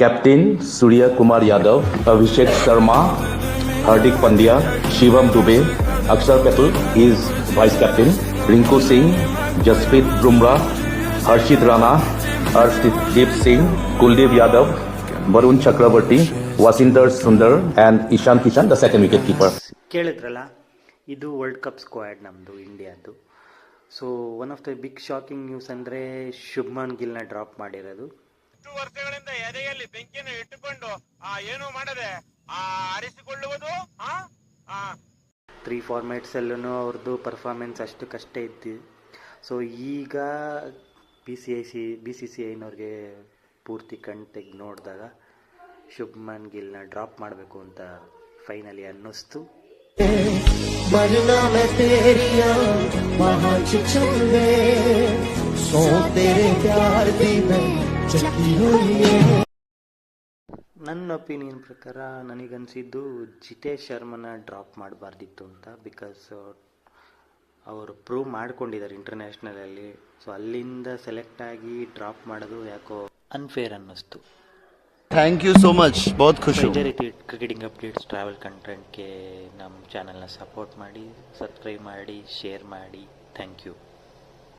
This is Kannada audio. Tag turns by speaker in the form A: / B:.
A: Captain Surya Kumar Yadav, Abhishek Sharma, Hardik Pandya, Shivam Dube, Axar Patel is vice captain, Rinku Singh, Jasprit Bumrah, Harshit Rana, Arshdeep Singh, Kuldeep Yadav, Varun Chakravarthy, वासिंदर Sundar and Ishan Kishan, the second wicket keeper.
B: ಕೇಳಿದ್ರಲ್ಲ, ಇದು ವರ್ಲ್ಡ್ ಕಪ್ ಸ್ಕ್ವಾಡ್ ನಮ್ಮದು ಇಂಡಿಯಾದ್ದು. So one of the big shocking news ಅಂದರೆ ಶುಭ್ಮನ್ ಗಿಲ್ನ ಡ್ರಾಪ್ ಮಾಡಿರೋದು.
C: 2 ವರ್ಷಗಳಿಂದ ಎದೆಯಲ್ಲಿ ಬೆಂಕಿಯನ್ನು ಇಟ್ಟುಕೊಂಡು ಏನು ಮಾಡದೆ ಆರಿಸಿಕೊಳ್ಳುವುದು.
B: 3 ಫಾರ್ಮ್ಯಾಟ್ಸಲ್ಲೂ ಅವ್ರದ್ದು ಪರ್ಫಾರ್ಮೆನ್ಸ್ ಅಷ್ಟಕ್ಕಷ್ಟೇ ಇದ್ದು. ಸೊ ಈಗ BCCIನವ್ರಿಗೆ ಪೂರ್ತಿ ಕಣ್ ತೆಗೆದು ನೋಡಿದಾಗ ಶುಭ್ಮನ್ ಗಿಲ್ನ ಡ್ರಾಪ್ ಮಾಡಬೇಕು ಅಂತ ಫೈನಲಿ ಅನ್ನಿಸ್ತು. ನನ್ನ ಒಪಿನಿಯನ್ ಪ್ರಕಾರ ನನಗನ್ಸಿದ್ದು ಜಿತೇಶ್ ಶರ್ಮನ ಡ್ರಾಪ್ ಮಾಡಬಾರ್ದಿತ್ತು ಅಂತ. ಬಿಕಾಸ್ ಅವರು ಪ್ರೂವ್ ಮಾಡ್ಕೊಂಡಿದ್ದಾರೆ ಇಂಟರ್ನ್ಯಾಷನಲಲ್ಲಿ. ಸೊ ಅಲ್ಲಿಂದ ಸೆಲೆಕ್ಟ್ ಆಗಿ ಡ್ರಾಪ್ ಮಾಡೋದು ಯಾಕೋ ಅನ್ಫೇರ್ ಅನ್ನಿಸ್ತು.
D: ಥ್ಯಾಂಕ್ ಯು ಸೋ ಮಚ್, ಬಹುತ್ ಖುಷಿ.
B: ಇದೇ ರೀತಿ ಕ್ರಿಕೆಟಿಂಗ್ ಅಪ್ಡೇಟ್ಸ್, ಟ್ರಾವೆಲ್ ಕಂಟೆಂಟ್ಗೆ ನಮ್ಮ ಚಾನಲ್ನ ಸಪೋರ್ಟ್ ಮಾಡಿ, ಸಬ್ಸ್ಕ್ರೈಬ್ ಮಾಡಿ, ಶೇರ್ ಮಾಡಿ. Thank you.